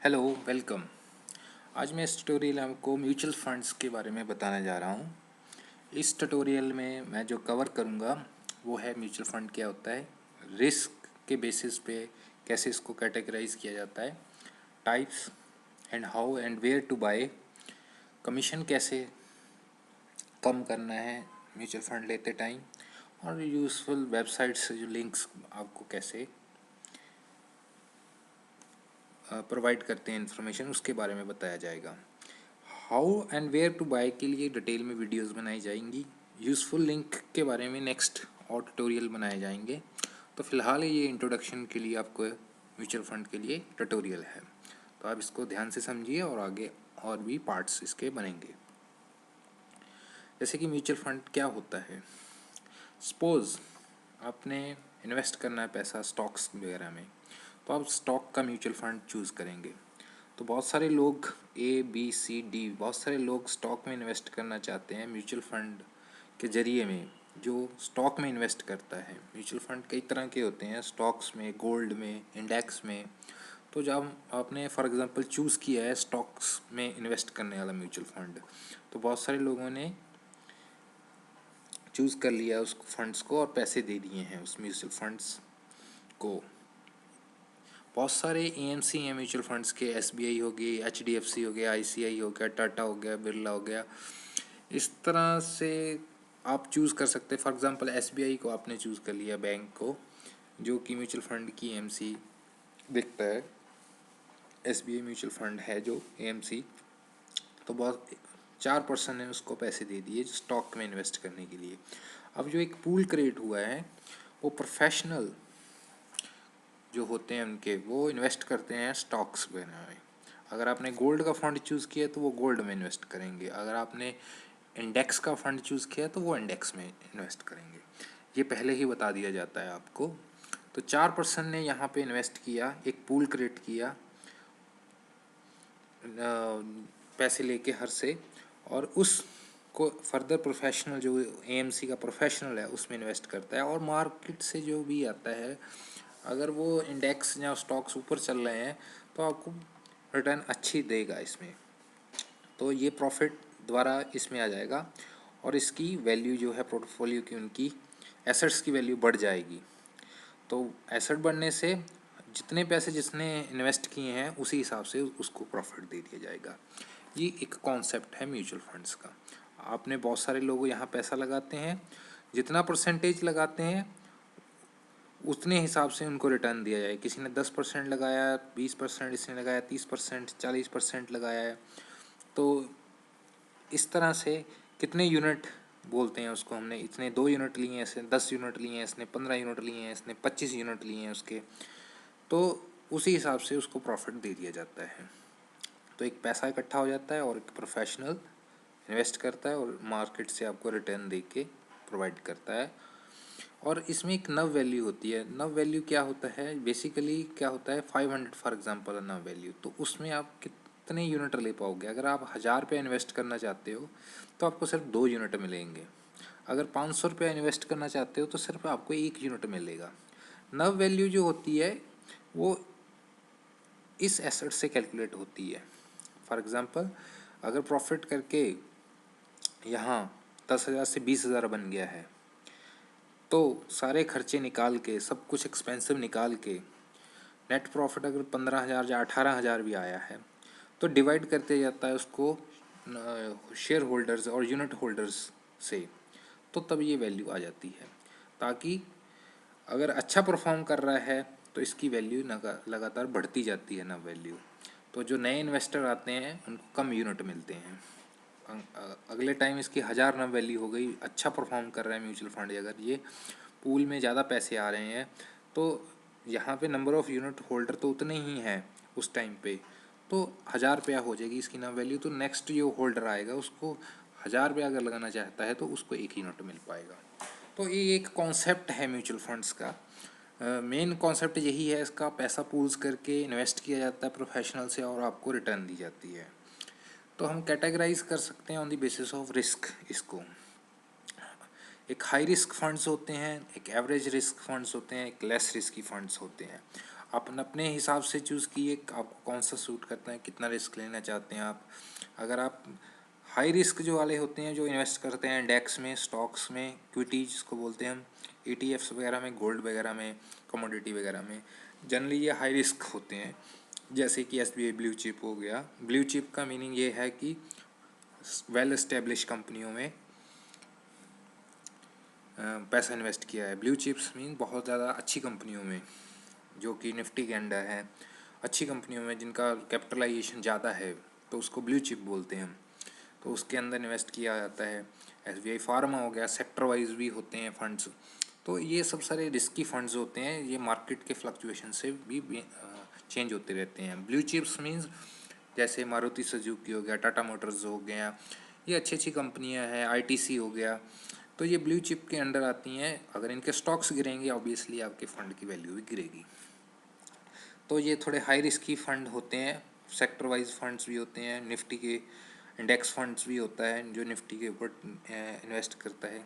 Hello, welcome. आज मैं इस ट्यूटोरियल में आपको म्यूचुअल फंड्स के बारे में बताने जा रहा हूँ। इस ट्यूटोरियल में मैं जो कवर करूँगा वो है म्यूचुअल फंड क्या होता है, रिस्क के बेसिस पे कैसे इसको कैटेगराइज किया जाता है, types and how and where to buy, commission कैसे कम करना है म्यूचुअल फंड लेते टाइम, और यूज़फुल वेबसाइट से जो लिंक्स आपको कैसे प्रोवाइड करते हैं इन्फॉर्मेशन, उसके बारे में बताया जाएगा। How and where to buy के लिए डिटेल में वीडियोस बनाई जाएंगी। यूज़फुल लिंक के बारे में नेक्स्ट और ट्यूटोरियल बनाए जाएंगे। तो फिलहाल ये इंट्रोडक्शन के लिए आपको म्यूचुअल फंड के लिए ट्यूटोरियल है, तो आप इसको ध्यान से समझिए और आगे और भी पार्ट्स इसके बनेंगे। जैसे कि म्यूचुअल फंड क्या होता है। सपोज़ आपने इन्वेस्ट करना है पैसा स्टॉक्स वगैरह में, तो आप स्टॉक का म्यूचुअल फंड चूज़ करेंगे। तो बहुत सारे लोग ABCD बहुत सारे लोग स्टॉक में इन्वेस्ट करना चाहते हैं म्यूचुअल फंड के ज़रिए में, जो स्टॉक में इन्वेस्ट करता है। म्यूचुअल फंड कई तरह के होते हैं, स्टॉक्स में, गोल्ड में, इंडेक्स में। तो जब आपने फॉर एग्जांपल चूज़ किया है स्टॉक्स में इन्वेस्ट करने वाला म्यूचुअल फंड, तो बहुत सारे लोगों ने चूज़ कर लिया उस फंड्स को और पैसे दे दिए हैं उस म्यूचुअल फंड्स को। बहुत सारे AMC हैं म्यूचुअल फंड्स के, SBI हो गई, HDFC हो गया, ICI हो गया, टाटा हो गया, बिरला हो गया। इस तरह से आप चूज़ कर सकते हैं। फॉर एग्जांपल SBI को आपने चूज़ कर लिया, बैंक को, जो कि म्यूचुअल फंड की AMC दिखता है। SBI म्यूचुअल फंड है जो AMC, तो बहुत 4% ने उसको पैसे दे दिए स्टॉक में इन्वेस्ट करने के लिए। अब जो एक पूल क्रिएट हुआ है, वो प्रोफेशनल जो होते हैं उनके, वो इन्वेस्ट करते हैं स्टॉक्स वगैरह में। अगर आपने गोल्ड का फंड चूज़ किया तो वो गोल्ड में इन्वेस्ट करेंगे। अगर आपने इंडेक्स का फंड चूज़ किया तो वो इंडेक्स में इन्वेस्ट करेंगे। ये पहले ही बता दिया जाता है आपको। तो 4% ने यहाँ पे इन्वेस्ट किया, एक पूल क्रिएट किया पैसे लेके हर से, और उसको फर्दर प्रोफेशनल जो AMC का प्रोफेशनल है उसमें इन्वेस्ट करता है। और मार्केट से जो भी आता है, अगर वो इंडेक्स या स्टॉक्स ऊपर चल रहे हैं तो आपको रिटर्न अच्छी देगा इसमें। तो ये प्रॉफिट द्वारा इसमें आ जाएगा और इसकी वैल्यू जो है पोर्टफोलियो की, उनकी एसेट्स की वैल्यू बढ़ जाएगी। तो एसेट बढ़ने से जितने पैसे जिसने इन्वेस्ट किए हैं उसी हिसाब से उसको प्रॉफिट दे दिया जाएगा। ये एक कॉन्सेप्ट है म्यूचुअल फंड्स का। आपने बहुत सारे लोग यहाँ पैसा लगाते हैं, जितना परसेंटेज लगाते हैं उतने हिसाब से उनको रिटर्न दिया जाए। किसी ने 10% लगाया, 20% इसने लगाया, 30%, 40% लगाया है। तो इस तरह से कितने यूनिट बोलते हैं उसको, हमने इतने 2 यूनिट लिए हैं, इसने 10 यूनिट लिए हैं, इसने 15 यूनिट लिए हैं, इसने 25 यूनिट लिए हैं उसके, तो उसी हिसाब से उसको प्रॉफिट दे दिया जाता है। तो एक पैसा इकट्ठा हो जाता है और एक प्रोफेशनल इन्वेस्ट करता है और मार्केट से आपको रिटर्न दे के प्रोवाइड करता है। और इसमें एक नव वैल्यू होती है। नव वैल्यू क्या होता है, बेसिकली क्या होता है, 500 फॉर एग्जांपल नव वैल्यू। तो उसमें आप कितने यूनिट ले पाओगे। अगर आप 1000 रुपये इन्वेस्ट करना चाहते हो तो आपको सिर्फ 2 यूनिट मिलेंगे। अगर 500 रुपये इन्वेस्ट करना चाहते हो तो सिर्फ आपको 1 यूनिट मिलेगा। नव वैल्यू जो होती है वो इस एसेट से कैलकुलेट होती है। फॉर एग्ज़ाम्पल, अगर प्रॉफिट करके यहाँ 10,000 से 20,000 बन गया है, तो सारे खर्चे निकाल के, सब कुछ एक्सपेंसिव निकाल के, नेट प्रॉफिट अगर 15,000 या 18,000 भी आया है, तो डिवाइड करते जाता है उसको शेयर होल्डर्स और यूनिट होल्डर्स से, तो तब ये वैल्यू आ जाती है। ताकि अगर अच्छा परफॉर्म कर रहा है तो इसकी वैल्यू लगातार बढ़ती जाती है ना वैल्यू। तो जो नए इन्वेस्टर आते हैं उनको कम यूनिट मिलते हैं। अगले टाइम इसकी 1000 नव वैल्यू हो गई, अच्छा परफॉर्म कर रहा है म्यूचुअल फंड, अगर ये पूल में ज़्यादा पैसे आ रहे हैं, तो यहाँ पे नंबर ऑफ़ यूनिट होल्डर तो उतने ही हैं उस टाइम पे, तो 1000 रुपया हो जाएगी इसकी नव वैल्यू। तो नेक्स्ट जो होल्डर आएगा उसको 1000 रुपया अगर लगाना चाहता है तो उसको 1 यूनिट मिल पाएगा। तो ये एक कॉन्सेप्ट है म्यूचुअल फंड्स का। मेन कॉन्सेप्ट यही है इसका, पैसा पूल्स करके इन्वेस्ट किया जाता है प्रोफेशनल से और आपको रिटर्न दी जाती है। तो हम कैटेगराइज कर सकते हैं on the basis of risk इसको। एक हाई रिस्क फंड्स होते हैं, एक एवरेज रिस्क फंड्स होते हैं, एक लेस रिस्की फंड्स होते हैं। आप अपने हिसाब से चूज़ कीजिए आपको कौन सा सूट करता है, कितना रिस्क लेना चाहते हैं आप। अगर आप हाई रिस्क जो वाले होते हैं, जो इन्वेस्ट करते हैं इंडेक्स में, स्टॉक्स में, इक्विटी जिसको बोलते हैं हम, ETFs वगैरह में, गोल्ड वगैरह में, कमोडिटी वगैरह में, जनरली ये हाई रिस्क होते हैं। जैसे कि SBI ब्लू चिप हो गया। ब्लू चिप का मीनिंग ये है कि वेल एस्टेब्लिश कंपनियों में पैसा इन्वेस्ट किया है। ब्लू चिप्स मीन बहुत ज़्यादा अच्छी कंपनियों में, जो कि निफ्टी के अंडर है, अच्छी कंपनियों में जिनका कैपिटलाइजेशन ज़्यादा है, तो उसको ब्लू चिप बोलते हैं हम। तो उसके अंदर इन्वेस्ट किया जाता है। SBI फार्मा हो गया, सेक्टर वाइज भी होते हैं फंड्स। तो ये सब सारे रिस्की फंड्स होते हैं, ये मार्केट के फ्लक्चुएशन से भी चेंज होते रहते हैं। ब्लू चिप्स मीन्स जैसे मारुति सुजुकी हो गया, टाटा मोटर्स हो गया, ये अच्छी अच्छी कंपनियां हैं, ITC हो गया, तो ये ब्लू चिप के अंडर आती हैं। अगर इनके स्टॉक्स गिरेंगे ऑब्वियसली आपके फ़ंड की वैल्यू भी गिरेगी। तो ये थोड़े हाई रिस्की फ़ंड होते हैं। सेक्टर वाइज फंड्स भी होते हैं, निफ्टी के इंडेक्स फंड्स भी होता है जो निफ्टी के ऊपर इन्वेस्ट करता है।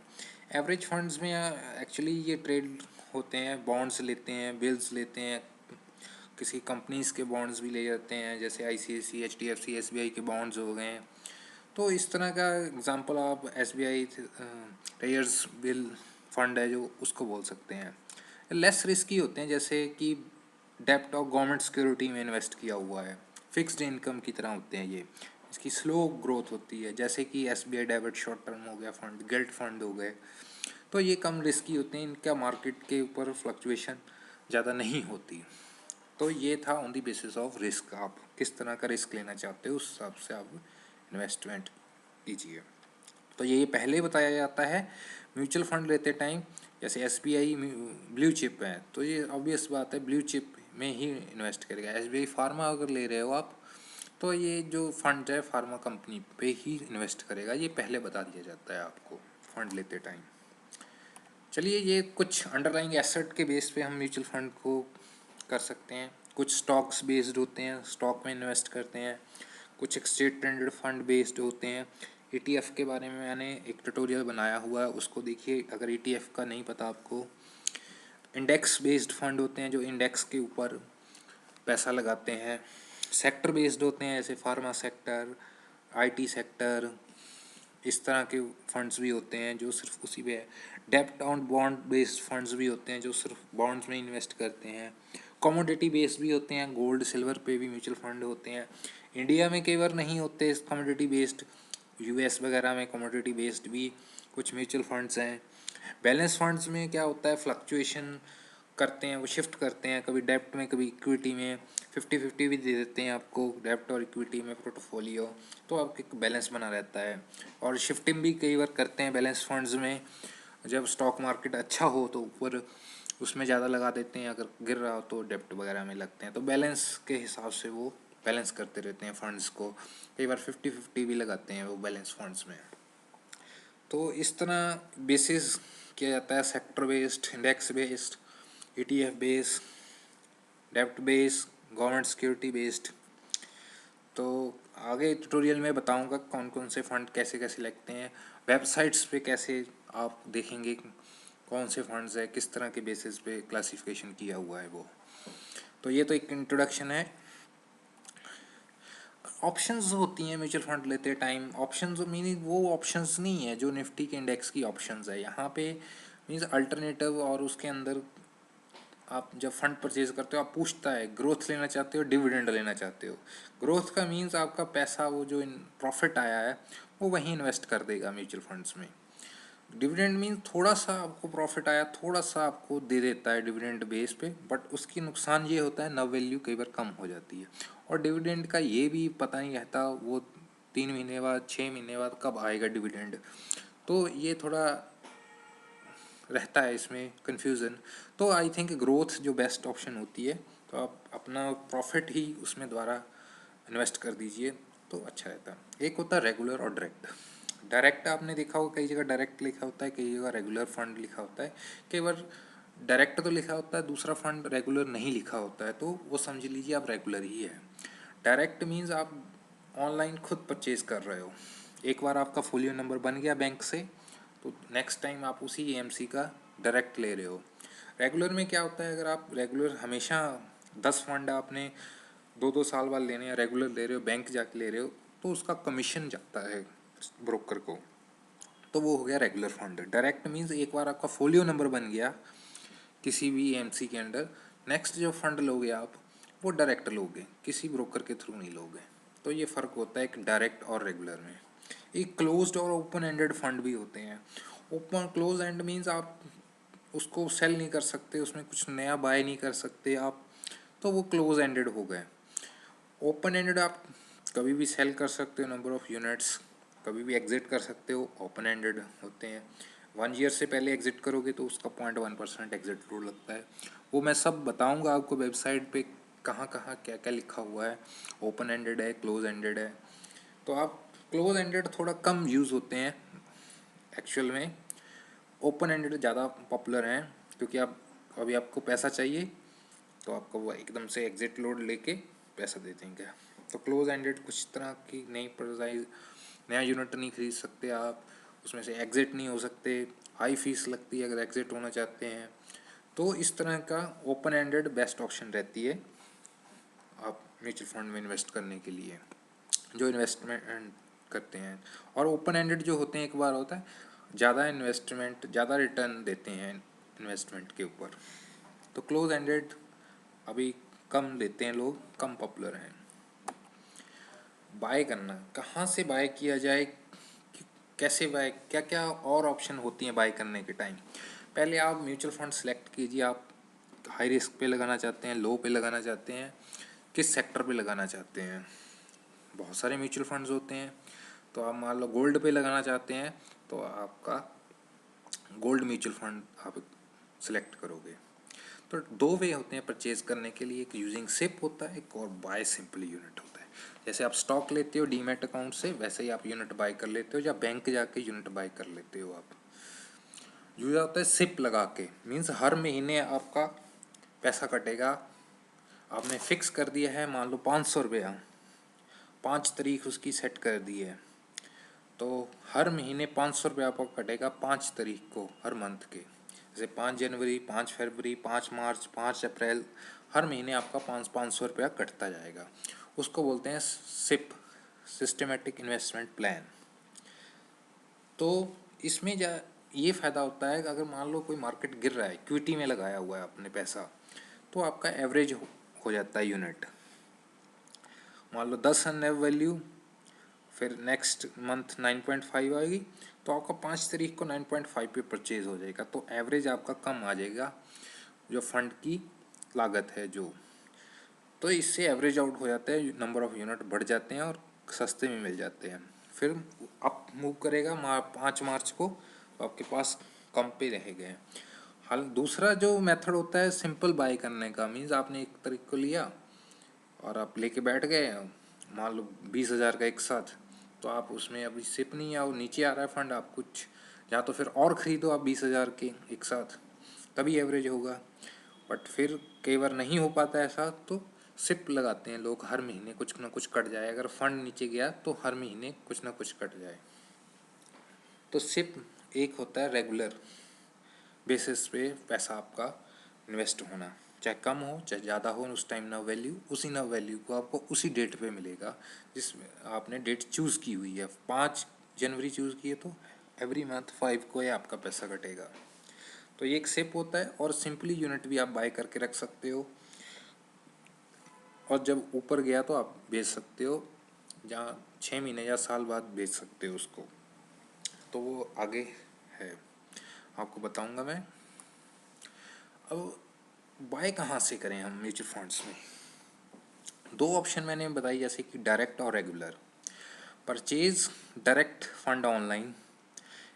एवरेज फंड्स में एक्चुअली ये ट्रेड होते हैं, बॉन्ड्स लेते हैं, बिल्स लेते हैं, किसी कंपनीज़ के बॉन्ड्स भी ले जाते हैं, जैसे ICICI, HDFC, SBI के बॉन्ड्स हो गए हैं। तो इस तरह का एग्जांपल आप SBI टेयर्स बिल फंड है जो, उसको बोल सकते हैं। लेस रिस्की होते हैं, जैसे कि डेप्ट और गवर्नमेंट सिक्योरिटी में इन्वेस्ट किया हुआ है, फिक्स्ड इनकम की तरह होते हैं ये। इसकी स्लो ग्रोथ होती है, जैसे कि SBI डेबिट शॉर्ट टर्म हो गया फंड, गिल्ट फंड हो गए। तो ये कम रिस्की होते हैं, इनका मार्केट के ऊपर फ्लक्चुएशन ज़्यादा नहीं होती। तो ये था on the basis of risk, आप किस तरह का रिस्क लेना चाहते हो उस हिसाब से आप इन्वेस्टमेंट कीजिए। तो ये पहले बताया जाता है म्यूचुअल फंड लेते टाइम। जैसे SBI ब्लू चिप है, तो ये ऑब्वियस बात है ब्लू चिप में ही इन्वेस्ट करेगा। SBI फार्मा अगर ले रहे हो आप, तो ये जो फंड है फार्मा कंपनी पे ही इन्वेस्ट करेगा, ये पहले बता दिया जाता है आपको फंड लेते टाइम। चलिए, ये कुछ अंडरलाइंग एसेट के बेस पे हम म्यूचुअल फंड को कर सकते हैं। कुछ स्टॉक्स बेस्ड होते हैं, स्टॉक में इन्वेस्ट करते हैं। कुछ एक्सचेंज ट्रेडेड फंड बेस्ड होते हैं। ETF के बारे में मैंने एक ट्यूटोरियल बनाया हुआ है, उसको देखिए अगर ETF का नहीं पता आपको। इंडेक्स बेस्ड फंड होते हैं जो इंडेक्स के ऊपर पैसा लगाते हैं। सेक्टर बेस्ड होते हैं, जैसे फार्मा सेक्टर, IT सेक्टर, इस तरह के फंड्स भी होते हैं जो सिर्फ उसी पे है। डेब्ट ऑन बॉन्ड बेस्ड फंड्स भी होते हैं जो सिर्फ बॉन्ड्स में इन्वेस्ट करते हैं। कमोडिटी बेस्ड भी होते हैं, गोल्ड सिल्वर पे भी म्यूचुअल फंड होते हैं। इंडिया में कई बार नहीं होते कमोडिटी बेस्ड, US वगैरह में कमोडिटी बेस्ड भी कुछ म्यूचुअल फंड्स हैं। बैलेंस फंड्स में क्या होता है, फ्लक्चुएशन करते हैं, वो शिफ्ट करते हैं, कभी डेब्ट में कभी इक्विटी में, 50-50 भी दे देते हैं आपको डेब्ट और इक्विटी में पोर्टफोलियो, तो आपका एक बैलेंस बना रहता है। और शिफ्टिंग भी कई बार करते हैं बैलेंस फंड्स में, जब स्टॉक मार्केट अच्छा हो तो ऊपर उसमें ज़्यादा लगा देते हैं, अगर गिर रहा हो तो डेब्ट वगैरह में लगते हैं। तो बैलेंस के हिसाब से वो बैलेंस करते रहते हैं फंड्स को, कई बार 50-50 भी लगाते हैं वो बैलेंस फंड्स में। तो इस तरह बेसिस किया जाता है, sector based, index based, ETF based, डेब्ट बेस्ड, गवर्नमेंट सिक्योरिटी बेस्ड। तो आगे ट्यूटोरियल में बताऊंगा कौन कौन से फंड कैसे कैसे लगते हैं, वेबसाइट्स पे कैसे आप देखेंगे कौन से फंड्स है, किस तरह के बेसिस पे क्लासिफिकेशन किया हुआ है वो। तो ये तो एक इंट्रोडक्शन है। ऑप्शंस होती हैं म्यूचुअल फंड लेते टाइम। ऑप्शंस मीनिंग वो ऑप्शंस नहीं है जो निफ्टी के इंडेक्स की ऑप्शंस है, यहाँ पे मीन्स अल्टरनेटिव। और उसके अंदर आप जब फंड परचेज करते हो, आप पूछता है ग्रोथ लेना चाहते हो, डिविडेंड लेना चाहते हो। ग्रोथ का मीन्स आपका पैसा वो जो प्रॉफिट आया है वो वहीं इन्वेस्ट कर देगा म्यूचुअल फंड्स में। डिविडेंड मीन थोड़ा सा आपको प्रॉफिट आया, थोड़ा सा आपको दे देता है डिविडेंड बेस पे, बट उसकी नुकसान ये होता है, नव वैल्यू कई बार कम हो जाती है। और डिविडेंड का ये भी पता नहीं रहता वो 3 महीने बाद, 6 महीने बाद कब आएगा डिविडेंड, तो ये थोड़ा रहता है इसमें कन्फ्यूज़न। तो आई थिंक ग्रोथ जो बेस्ट ऑप्शन होती है, तो आप अपना प्रॉफिट ही उसमें द्वारा इन्वेस्ट कर दीजिए तो अच्छा रहता है। एक होता है रेगुलर और डायरेक्ट। डायरेक्ट आपने देखा होगा, कई जगह डायरेक्ट लिखा होता है, कई जगह रेगुलर फंड लिखा होता है। कई बार डायरेक्ट तो लिखा होता है, दूसरा फंड रेगुलर नहीं लिखा होता है, तो वो समझ लीजिए आप रेगुलर ही है। डायरेक्ट मीन्स आप ऑनलाइन खुद परचेज कर रहे हो, एक बार आपका फोलियो नंबर बन गया बैंक से, तो नेक्स्ट टाइम आप उसी AMC का डायरेक्ट ले रहे हो। रेगुलर में क्या होता है, अगर आप रेगुलर हमेशा 10 फंड आपने 2-2 साल बाद लेने हैं, रेगुलर ले रहे हो, बैंक जाके ले रहे हो, तो उसका कमीशन जाता है ब्रोकर को, तो वो हो गया रेगुलर फंड। डायरेक्ट मीन्स एक बार आपका फोलियो नंबर बन गया किसी भी एएमसी के अंडर, नेक्स्ट जो फंड लोगे आप वो डायरेक्ट लोगे, किसी ब्रोकर के थ्रू नहीं लोगे। तो ये फ़र्क होता है एक डायरेक्ट और रेगुलर में। एक क्लोज्ड और ओपन एंडेड फंड भी होते हैं। ओपन क्लोज एंड मीन्स आप उसको सेल नहीं कर सकते, उसमें कुछ नया बाय नहीं कर सकते आप, तो वो क्लोज एंडेड हो गए। ओपन एंडेड आप कभी भी सेल कर सकते हो नंबर ऑफ यूनिट्स, कभी भी एग्जिट कर सकते हो, ओपन एंडेड होते हैं। 1 ईयर से पहले एग्जिट करोगे तो उसका 0.1% एग्जिट रूल लगता है। वो मैं सब बताऊंगा आपको वेबसाइट पे, कहाँ कहाँ क्या क्या लिखा हुआ है, ओपन एंडेड है, क्लोज एंडेड है। तो आप क्लोज एंडेड थोड़ा कम यूज़ होते हैं एक्चुअल में, ओपन एंडेड ज़्यादा पॉपुलर हैं, क्योंकि आप अभी आपको पैसा चाहिए तो आपको वो एकदम से एग्जिट लोड लेके पैसा दे देंगे। तो क्लोज एंडेड कुछ तरह की नई प्राइस, नया यूनिट नहीं खरीद सकते आप, उसमें से एग्जिट नहीं हो सकते, हाई फीस लगती है अगर एग्जिट होना चाहते हैं। तो इस तरह का ओपन एंडेड बेस्ट ऑप्शन रहती है आप म्यूचुअल फंड में इन्वेस्ट करने के लिए, जो इन्वेस्टमेंट करते हैं। और ओपन एंडेड जो होते हैं, एक बार होता है ज़्यादा इन्वेस्टमेंट, ज़्यादा रिटर्न देते हैं इन्वेस्टमेंट के ऊपर। तो क्लोज एंडेड अभी कम देते हैं लोग, कम पॉपुलर हैं। बाय करना, कहाँ से बाय किया जाए, कैसे बाय, क्या क्या और ऑप्शन होती हैं बाय करने के टाइम। पहले आप म्यूचुअल फंड सेलेक्ट कीजिए, आप हाई रिस्क पे लगाना चाहते हैं, लो पे लगाना चाहते हैं, किस सेक्टर पे लगाना चाहते हैं। बहुत सारे म्यूचुअल फंड्स होते हैं, तो आप मान लो गोल्ड पे लगाना चाहते हैं तो आपका गोल्ड म्यूचुअल फंड आप सिलेक्ट करोगे। तो 2 वे होते हैं परचेज करने के लिए, एक यूजिंग सिप होता है, एक और बाय सिंपली यूनिट होता है। जैसे आप स्टॉक लेते हो डीमैट अकाउंट से, वैसे ही आप यूनिट बाय कर लेते हो, या बैंक जाके यूनिट बाय कर लेते हो आप। यूज होता है सिप लगा के, मीन्स हर महीने आपका पैसा कटेगा। आपने फिक्स कर दिया है मान लो 500 रुपया, 5 तारीख उसकी सेट कर दी है, तो हर महीने 500 रुपया आपको कटेगा 5 तारीख को हर मंथ के। जैसे 5 जनवरी, 5 फरवरी, 5 मार्च, 5 अप्रैल, हर महीने आपका 500 रुपया कटता जाएगा। उसको बोलते हैं सिप, सिस्टमेटिक इन्वेस्टमेंट प्लान। तो इसमें ये फ़ायदा होता है कि अगर मान लो कोई मार्केट गिर रहा है, इक्विटी में लगाया हुआ है आपने पैसा, तो आपका एवरेज हो जाता है यूनिट। मान लो 10 है वैल्यू, फिर नेक्स्ट मंथ 9.5 आएगी, तो आपका 5 तारीख को 9.5 पे परचेज हो जाएगा, तो एवरेज आपका कम आ जाएगा जो फंड की लागत है जो। तो इससे एवरेज आउट हो जाता है, नंबर ऑफ यूनिट बढ़ जाते हैं और सस्ते में मिल जाते हैं। फिर अप मूव करेगा 5 मार्च को, तो आपके पास कम पे रह गए। हाल दूसरा जो मेथड होता है सिंपल बाय करने का, मीन्स आपने एक तरीके को लिया और आप लेके बैठ गए, मान लो 20,000 का एक साथ, तो आप उसमें अभी सिप नहीं आओ, नीचे आ रहा है फंड, आप कुछ या तो फिर और ख़रीदो आप 20,000 के एक साथ, तभी एवरेज होगा। बट फिर कई बार नहीं हो पाता ऐसा, तो सिप लगाते हैं लोग, हर महीने कुछ ना कुछ कट जाए, अगर फंड नीचे गया तो हर महीने कुछ ना कुछ कट जाए। तो सिप एक होता है रेगुलर बेसिस पे पैसा आपका इन्वेस्ट होना, चाहे कम हो चाहे ज़्यादा हो, उस टाइम ना वैल्यू, उसी ना वैल्यू को आपको उसी डेट पे मिलेगा जिसमें आपने डेट चूज़ की हुई है। 5 जनवरी चूज़ की है तो एवरी मंथ 5 को ही आपका पैसा कटेगा। तो ये एक सिप होता है, और सिंपली यूनिट भी आप बाय करके रख सकते हो, और जब ऊपर गया तो आप बेच सकते हो, जहाँ 6 महीने या साल बाद बेच सकते हो उसको। तो वो आगे है, आपको बताऊंगा मैं। अब बाय कहाँ से करें हम म्यूचुअल फंड्स में? 2 ऑप्शन मैंने बताई, जैसे कि डायरेक्ट और regular. Purchase direct fund online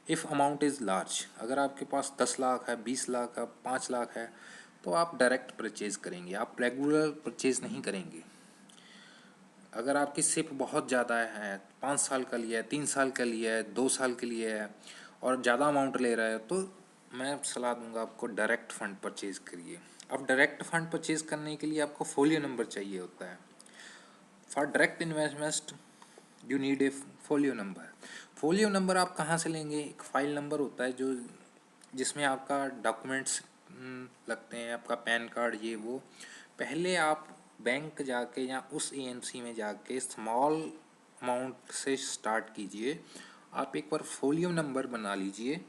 if amount is large, अगर आपके पास 10 लाख है, 20 लाख है, 5 लाख है, तो आप डायरेक्ट परचेज करेंगे, आप रेगुलर परचेज नहीं करेंगे। अगर आपकी सिप बहुत ज़्यादा है, 5 साल का लिया है, 3 साल का लिया है, 2 साल के लिए है, और ज़्यादा अमाउंट ले रहा है, तो मैं सलाह दूंगा आपको डायरेक्ट फ़ंड परचेज़ करिए। अब डायरेक्ट फ़ंड परचेज़ करने के लिए आपको फोलियो नंबर चाहिए होता है। For direct investment you need a folio number. Folio number आप कहाँ से लेंगे? एक फाइल नंबर होता है जो जिसमें आपका डॉक्यूमेंट्स लगते हैं, आपका पैन कार्ड, ये वो, पहले आप बैंक जाके या उस एएमसी में जाके स्मॉल अमाउंट से स्टार्ट कीजिए। आप एक बार फोलियो नंबर बना लीजिए।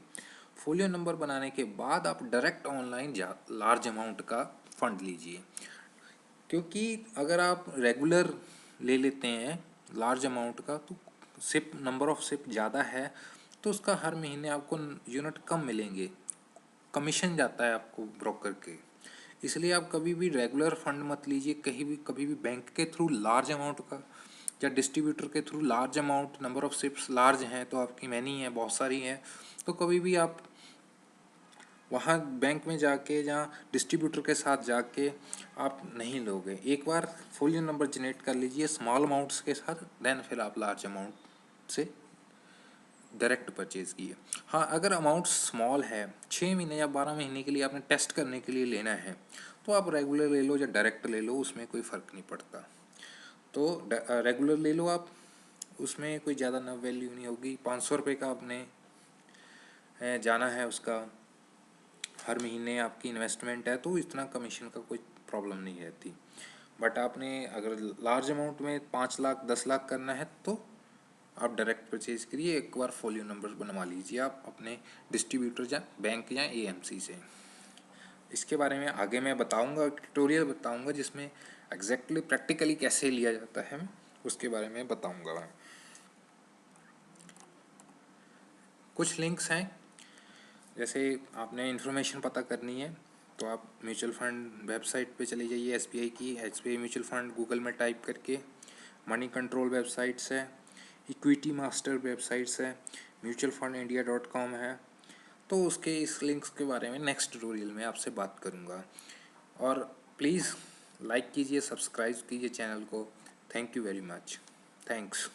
फोलियो नंबर बनाने के बाद आप डायरेक्ट ऑनलाइन लार्ज अमाउंट का फंड लीजिए, क्योंकि अगर आप रेगुलर ले लेते हैं लार्ज अमाउंट का तो सिप नंबर ऑफ सिप ज़्यादा है तो उसका हर महीने आपको यूनिट कम मिलेंगे, कमीशन जाता है आपको ब्रोकर के। इसलिए आप कभी भी रेगुलर फंड मत लीजिए कभी भी बैंक के थ्रू लार्ज अमाउंट का या डिस्ट्रीब्यूटर के through large amount, number of SIPs large हैं तो आपकी मैनी है बहुत सारी हैं, तो कभी भी आप वहाँ बैंक में जाके या डिस्ट्रीब्यूटर के साथ जाके आप नहीं लोगे। एक बार फोलियो नंबर जनरेट कर लीजिए स्मॉल अमाउंट्स के साथ, देन फिर आप लार्ज अमाउंट से डायरेक्ट परचेज़ किए। हाँ, अगर अमाउंट स्मॉल है, 6 महीने या 12 महीने के लिए आपने टेस्ट करने के लिए लेना है तो आप रेगुलर ले लो या डायरेक्ट ले लो, उसमें कोई फ़र्क नहीं पड़ता। तो रेगुलर ले लो आप, उसमें कोई ज़्यादा ना वैल्यू नहीं होगी। 500 रुपये का आपने जाना है उसका, हर महीने आपकी इन्वेस्टमेंट है तो इतना कमीशन का कोई प्रॉब्लम नहीं रहती। बट आपने अगर लार्ज अमाउंट में 5 लाख 10 लाख करना है तो आप डायरेक्ट परचेज करिए। एक बार फोलियो नंबर बनवा लीजिए आप अपने डिस्ट्रीब्यूटर या बैंक या एएमसी से। इसके बारे में आगे मैं बताऊंगा, ट्यूटोरियल बताऊंगा जिसमें एग्जैक्टली प्रैक्टिकली कैसे लिया जाता है उसके बारे में बताऊंगा मैं। कुछ लिंक्स हैं, जैसे आपने इन्फॉर्मेशन पता करनी है तो आप म्यूचुअल फंड वेबसाइट पे चले जाइए, एसबीआई की एसबीआई म्यूचुअल फंड गूगल में टाइप करके। मनी कंट्रोल वेबसाइट्स है, इक्विटी मास्टर वेबसाइट्स है, mutualfundindia.com है। तो उसके इस लिंक्स के बारे में नेक्स्ट ट्यूटोरियल में आपसे बात करूँगा। और प्लीज़ लाइक कीजिए, सब्सक्राइब कीजिए चैनल को। Thank you very much. Thanks.